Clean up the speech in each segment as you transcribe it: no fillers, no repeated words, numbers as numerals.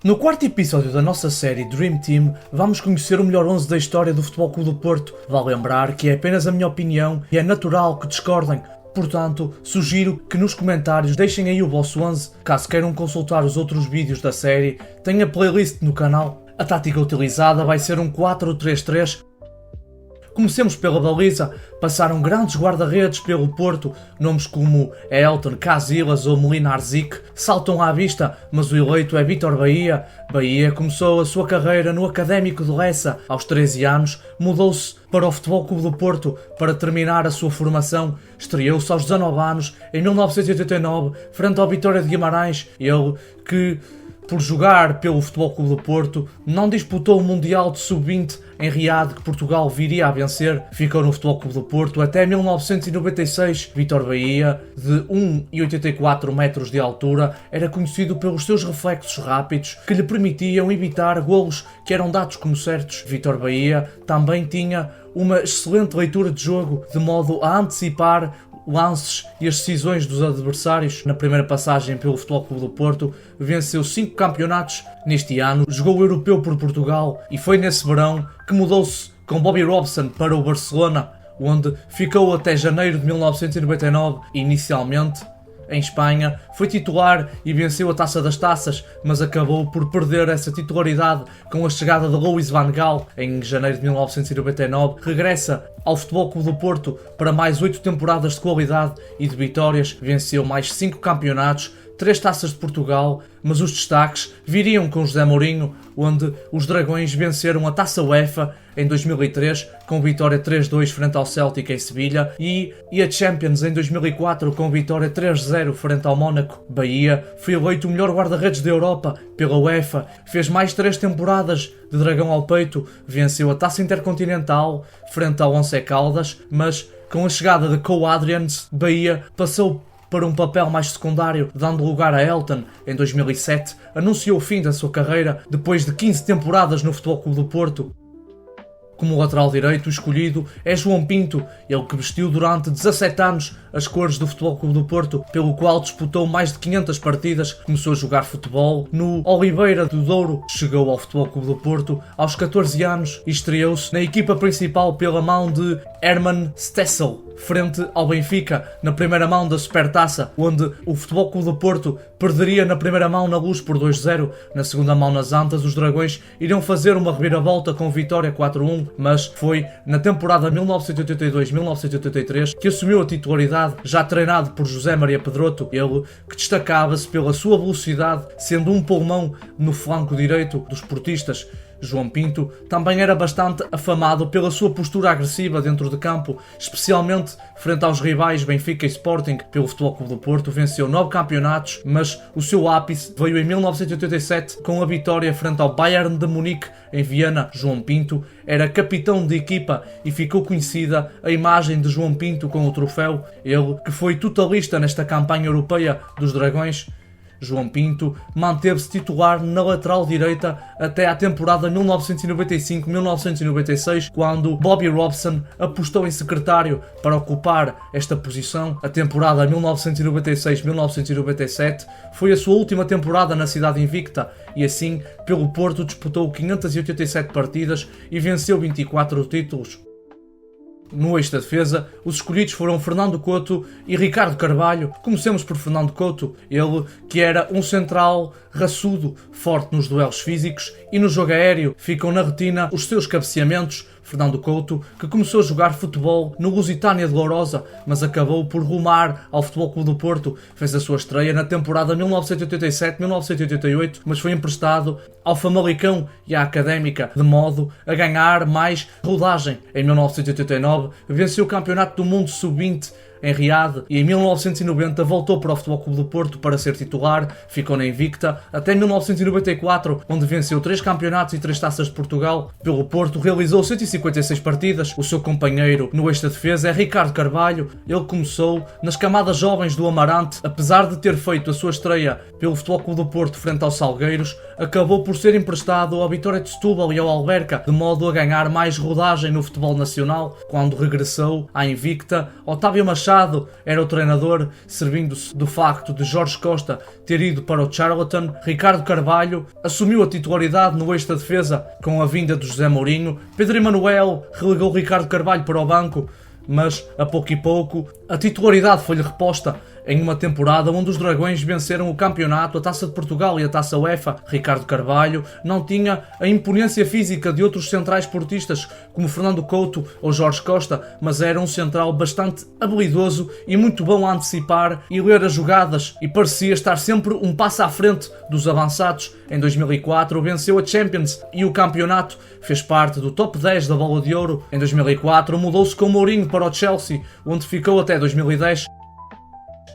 No quarto episódio da nossa série Dream Team, vamos conhecer o melhor 11 da história do Futebol Clube do Porto. Vale lembrar que é apenas a minha opinião e é natural que discordem. Portanto, sugiro que nos comentários deixem aí o vosso 11. Caso queiram consultar os outros vídeos da série, tem a playlist no canal. A tática utilizada vai ser um 4-3-3. Comecemos pela baliza. Passaram grandes guarda-redes pelo Porto, nomes como Elton, Casillas ou Molinar Zic saltam à vista, mas o eleito é Vítor Bahia. Bahia começou a sua carreira no Académico de Lessa. Aos 13 anos, mudou-se para o Futebol Clube do Porto para terminar a sua formação. Estreou-se aos 19 anos, em 1989, frente ao Vitória de Guimarães. Ele que, por jogar pelo Futebol Clube do Porto, não disputou o Mundial de Sub-20 em Riad, que Portugal viria a vencer. Ficou no Futebol Clube do Porto até 1996. Vítor Bahia, de 1,84 metros de altura, era conhecido pelos seus reflexos rápidos que lhe permitiam evitar golos que eram dados como certos. Vítor Bahia também tinha uma excelente leitura de jogo, de modo a antecipar lances e as decisões dos adversários. Na primeira passagem pelo Futebol Clube do Porto, venceu 5 campeonatos. Neste ano, jogou o europeu por Portugal e foi nesse verão que mudou-se com Bobby Robson para o Barcelona, onde ficou até janeiro de 1999. Inicialmente em Espanha, foi titular e venceu a Taça das Taças, mas acabou por perder essa titularidade com a chegada de Louis van Gaal. Em janeiro de 1999, regressa ao Futebol Clube do Porto para mais 8 temporadas de qualidade e de vitórias. Venceu mais 5 campeonatos, 3 Taças de Portugal, mas os destaques viriam com José Mourinho, onde os Dragões venceram a Taça UEFA em 2003, com vitória 3-2 frente ao Celtic em Sevilha, e a Champions em 2004, com vitória 3-0 frente ao Mónaco. Bahia foi eleito o melhor guarda-redes da Europa pela UEFA, fez mais 3 temporadas de dragão ao peito, venceu a Taça Intercontinental frente ao Once Caldas, mas com a chegada de Cole Adrians, Bahia passou para um papel mais secundário, dando lugar a Elton. Em 2007, anunciou o fim da sua carreira depois de 15 temporadas no Futebol Clube do Porto. Como lateral direito, o escolhido é João Pinto, ele que vestiu durante 17 anos as cores do Futebol Clube do Porto, pelo qual disputou mais de 500 partidas. Começou a jogar futebol no Oliveira do Douro, chegou ao Futebol Clube do Porto aos 14 anos e estreou-se na equipa principal pela mão de Herman Stessel, frente ao Benfica, na primeira mão da Supertaça, onde o Futebol Clube do Porto perderia na primeira mão na Luz por 2-0. Na segunda mão, nas Antas, os Dragões iriam fazer uma reviravolta com vitória 4-1, mas foi na temporada 1982-1983 que assumiu a titularidade, já treinado por José Maria Pedroto, ele que destacava-se pela sua velocidade, sendo um pulmão no flanco direito dos portistas. João Pinto também era bastante afamado pela sua postura agressiva dentro de campo, especialmente frente aos rivais Benfica e Sporting. Pelo Futebol Clube do Porto venceu 9 campeonatos, mas o seu ápice veio em 1987 com a vitória frente ao Bayern de Munique em Viena. João Pinto era capitão de equipa e ficou conhecida a imagem de João Pinto com o troféu, ele que foi totalista nesta campanha europeia dos Dragões. João Pinto manteve-se titular na lateral direita até à temporada 1995-1996, quando Bobby Robson apostou em secretário para ocupar esta posição. A temporada 1996-1997 foi a sua última temporada na cidade invicta e assim, pelo Porto, disputou 587 partidas e venceu 24 títulos. No eixo da defesa, os escolhidos foram Fernando Couto e Ricardo Carvalho. Comecemos por Fernando Couto, ele que era um central raçudo, forte nos duelos físicos e no jogo aéreo. Ficam na retina os seus cabeceamentos. Fernando Couto, que começou a jogar futebol no Lusitânia de Lourosa, mas acabou por rumar ao Futebol Clube do Porto. Fez a sua estreia na temporada 1987-1988, mas foi emprestado ao Famalicão e à Académica, de modo a ganhar mais rodagem. Em 1989, venceu o Campeonato do Mundo Sub-20 em Riad e em 1990 voltou para o Futebol Clube do Porto para ser titular, ficou na invicta até 1994, onde venceu 3 campeonatos e 3 taças de Portugal. Pelo Porto realizou 156 partidas. O seu companheiro no eixo da defesa é Ricardo Carvalho, ele começou nas camadas jovens do Amarante. Apesar de ter feito a sua estreia pelo Futebol Clube do Porto frente aos Salgueiros, acabou por ser emprestado ao Vitória de Setúbal e ao Alverca, de modo a ganhar mais rodagem no futebol nacional. Quando regressou à invicta, Otávio Machado Machado era o treinador, servindo-se do facto de Jorge Costa ter ido para o Charlton. Ricardo Carvalho assumiu a titularidade no eixo da defesa com a vinda de José Mourinho. Pedro Emanuel relegou Ricardo Carvalho para o banco, mas a pouco e pouco a titularidade foi-lhe reposta em uma temporada onde os Dragões venceram o campeonato, a Taça de Portugal e a Taça UEFA. Ricardo Carvalho não tinha a imponência física de outros centrais portistas como Fernando Couto ou Jorge Costa, mas era um central bastante habilidoso e muito bom a antecipar e ler as jogadas, e parecia estar sempre um passo à frente dos avançados. Em 2004 venceu a Champions e o campeonato, fez parte do top 10 da Bola de Ouro. Em 2004 mudou-se com Mourinho para o Chelsea, onde ficou até 2010.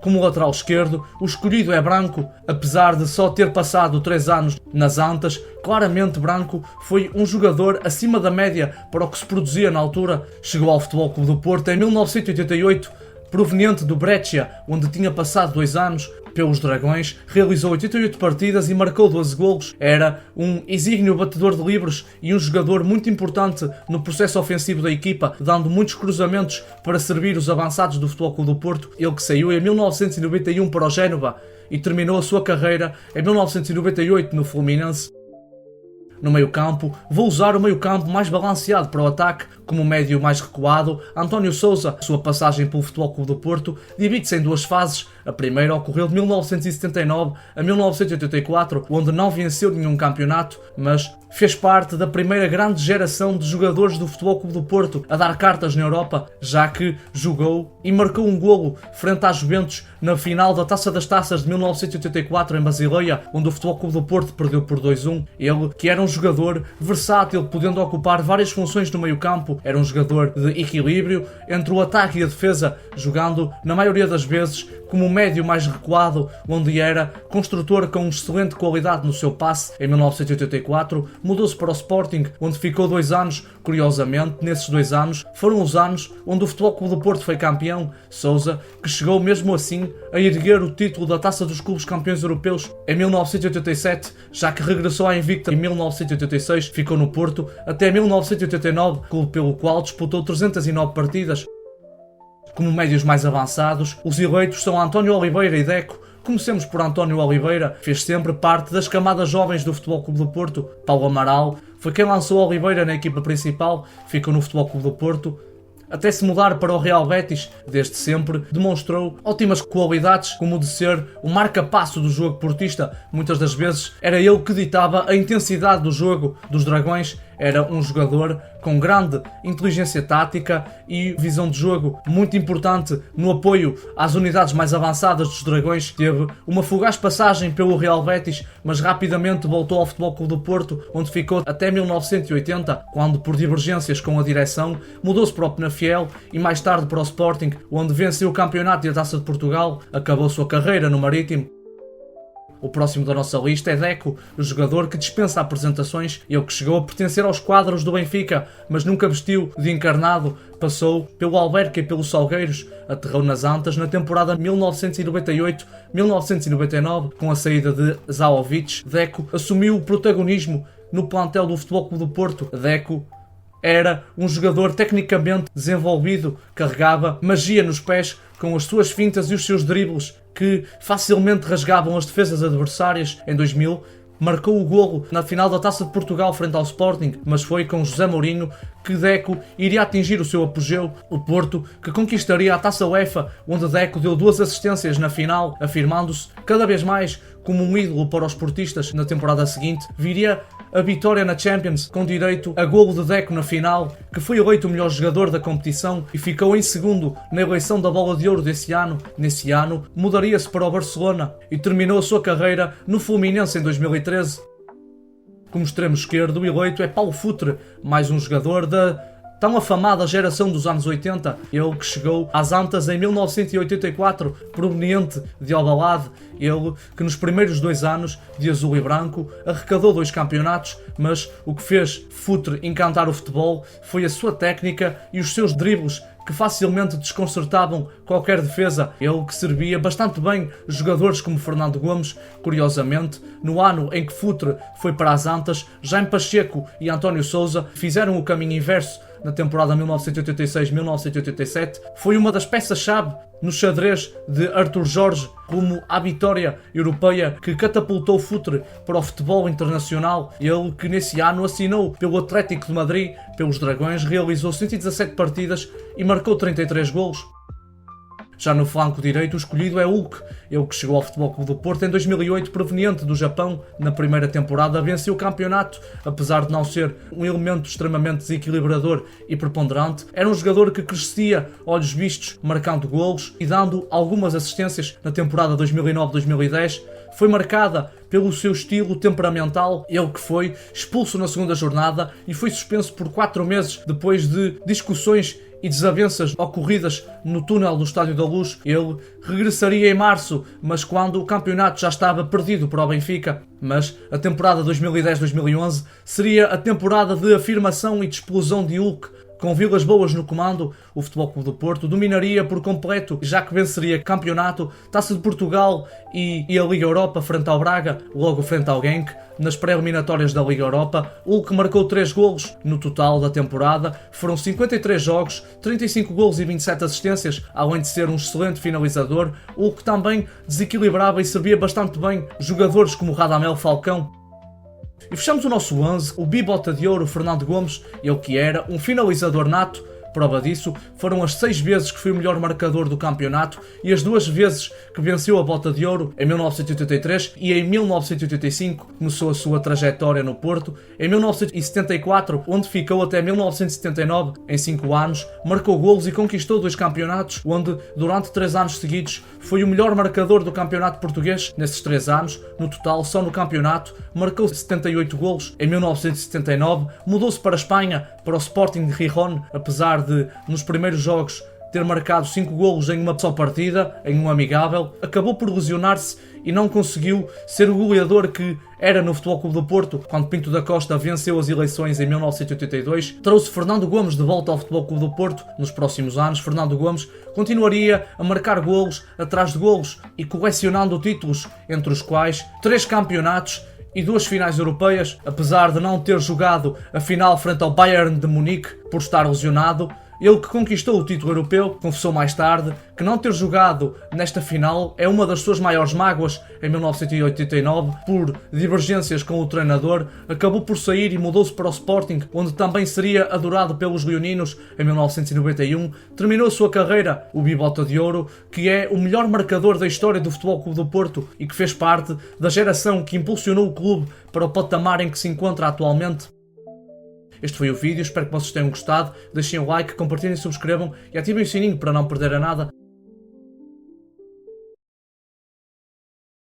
Como lateral esquerdo, o escolhido é Branco. Apesar de só ter passado 3 anos nas Antas, claramente Branco foi um jogador acima da média para o que se produzia na altura. Chegou ao Futebol Clube do Porto em 1988, proveniente do Brescia, onde tinha passado 2 anos. Pelos Dragões, realizou 88 partidas e marcou 12 golos. Era um exímio batedor de livres e um jogador muito importante no processo ofensivo da equipa, dando muitos cruzamentos para servir os avançados do Futebol Clube do Porto. Ele que saiu em 1991 para o Génova e terminou a sua carreira em 1998 no Fluminense. No meio-campo, vou usar o meio-campo mais balanceado para o ataque, como médio mais recuado. António Sousa, sua passagem pelo Futebol Clube do Porto, divide-se em 2 fases. A primeira ocorreu de 1979 a 1984, onde não venceu nenhum campeonato, mas fez parte da primeira grande geração de jogadores do Futebol Clube do Porto a dar cartas na Europa, já que jogou e marcou um golo frente à Juventus na final da Taça das Taças de 1984 em Basileia, onde o Futebol Clube do Porto perdeu por 2-1. Ele, que era um jogador versátil, podendo ocupar várias funções no meio-campo, era um jogador de equilíbrio entre o ataque e a defesa, jogando na maioria das vezes como médio mais recuado, onde era construtor com excelente qualidade no seu passe. Em 1984 mudou-se para o Sporting, onde ficou 2 anos. Curiosamente, nesses 2 anos foram os anos onde o Futebol Clube do Porto foi campeão. Sousa, que chegou mesmo assim a erguer o título da Taça dos Clubes Campeões Europeus em 1987, já que regressou à invicta em 1986, ficou no Porto até 1989, clube pelo qual disputou 309 partidas. Como médios mais avançados, os eleitos são António Oliveira e Deco. Comecemos por António Oliveira, fez sempre parte das camadas jovens do Futebol Clube do Porto. Paulo Amaral foi quem lançou Oliveira na equipa principal, ficou no Futebol Clube do Porto até se mudar para o Real Betis. Desde sempre demonstrou ótimas qualidades, como de ser o marca-passo do jogo portista. Muitas das vezes era ele que ditava a intensidade do jogo dos Dragões. Era um jogador com grande inteligência tática e visão de jogo, muito importante no apoio às unidades mais avançadas dos Dragões. Teve uma fugaz passagem pelo Real Betis, mas rapidamente voltou ao Futebol Clube do Porto, onde ficou até 1980, quando, por divergências com a direção, mudou-se para o Penafiel e mais tarde para o Sporting, onde venceu o campeonato e a Taça de Portugal. Acabou sua carreira no Marítimo. O próximo da nossa lista é Deco, o jogador que dispensa apresentações. Ele que chegou a pertencer aos quadros do Benfica, mas nunca vestiu de encarnado. Passou pelo Alverca e pelos Salgueiros, aterrou nas Antas na temporada 1998-1999. Com a saída de Zaovic, Deco assumiu o protagonismo no plantel do Futebol Clube do Porto. Deco era um jogador tecnicamente desenvolvido, carregava magia nos pés com as suas fintas e os seus dribles que facilmente rasgavam as defesas adversárias. Em 2000 marcou o golo na final da Taça de Portugal frente ao Sporting, mas foi com José Mourinho que Deco iria atingir o seu apogeu. O Porto que conquistaria a Taça UEFA, onde Deco deu 2 assistências na final, afirmando-se cada vez mais como um ídolo para os portistas. Na temporada seguinte viria a vitória na Champions, com direito a golo de Deco na final, que foi eleito o melhor jogador da competição e ficou em segundo na eleição da Bola de Ouro desse ano. Nesse ano, mudaria-se para o Barcelona e terminou a sua carreira no Fluminense em 2013. Como extremo esquerdo, o eleito é Paulo Futre, mais um jogador da tão afamada geração dos anos 80, ele que chegou às Antas em 1984, proveniente de Alvalade. Ele que nos primeiros 2 anos de azul e branco arrecadou 2 campeonatos, mas o que fez Futre encantar o futebol foi a sua técnica e os seus dribles, que facilmente desconcertavam qualquer defesa. Ele que servia bastante bem jogadores como Fernando Gomes. Curiosamente, no ano em que Futre foi para as Antas, Jaime Pacheco e António Sousa fizeram o caminho inverso. na temporada 1986-1987, foi uma das peças-chave no xadrez de Arthur Jorge rumo à vitória europeia que catapultou o Futre para o futebol internacional. Ele que nesse ano assinou pelo Atlético de Madrid, pelos Dragões, realizou 117 partidas e marcou 33 golos. Já no flanco direito, o escolhido é Hulk, ele que chegou ao Futebol Clube do Porto em 2008, proveniente do Japão. Na primeira temporada venceu o campeonato, apesar de não ser um elemento extremamente desequilibrador e preponderante. Era um jogador que crescia olhos vistos, marcando golos e dando algumas assistências na temporada 2009-2010. Foi marcada pelo seu estilo temperamental, ele que foi expulso na segunda jornada e foi suspenso por 4 meses depois de discussões e desavenças ocorridas no túnel do Estádio da Luz. Ele regressaria em março, mas quando o campeonato já estava perdido para o Benfica. Mas a temporada 2010-2011 seria a temporada de afirmação e de explosão de Hulk. Com Vilas Boas no comando, o Futebol Clube do Porto dominaria por completo, já que venceria campeonato, Taça de Portugal e a Liga Europa frente ao Braga, logo frente ao Genk. Nas pré-eliminatórias da Liga Europa, Hulk marcou 3 golos no total da temporada. Foram 53 jogos, 35 golos e 27 assistências, além de ser um excelente finalizador. Hulk também desequilibrava e servia bastante bem jogadores como Radamel Falcão. E fechamos o nosso 11, o bibota de ouro Fernando Gomes, ele que era um finalizador nato. Prova disso foram as 6 vezes que foi o melhor marcador do campeonato e as 2 vezes que venceu a Bota de Ouro, em 1983 e em 1985, começou a sua trajetória no Porto. Em 1974, onde ficou até 1979, em 5 anos, marcou golos e conquistou 2 campeonatos, onde durante 3 anos seguidos foi o melhor marcador do campeonato português. Nesses 3 anos, no total, só no campeonato, marcou 78 golos. Em 1979, mudou-se para a Espanha, para o Sporting de Gijón, apesar de, nos primeiros jogos, ter marcado 5 golos em uma só partida, em um amigável, acabou por lesionar-se e não conseguiu ser o goleador que era no Futebol Clube do Porto. Quando Pinto da Costa venceu as eleições em 1982, trouxe Fernando Gomes de volta ao Futebol Clube do Porto. Nos próximos anos, Fernando Gomes continuaria a marcar golos atrás de golos e colecionando títulos, entre os quais 3 campeonatos e 2 finais europeias. Apesar de não ter jogado a final frente ao Bayern de Munique por estar lesionado, ele que conquistou o título europeu, confessou mais tarde que não ter jogado nesta final é uma das suas maiores mágoas. Em 1989, por divergências com o treinador, acabou por sair e mudou-se para o Sporting, onde também seria adorado pelos leoninos. Em 1991, terminou a sua carreira, o bibota de ouro, que é o melhor marcador da história do Futebol Clube do Porto e que fez parte da geração que impulsionou o clube para o patamar em que se encontra atualmente. Este foi o vídeo, espero que vocês tenham gostado. Deixem o like, compartilhem, subscrevam e ativem o sininho para não perderem nada.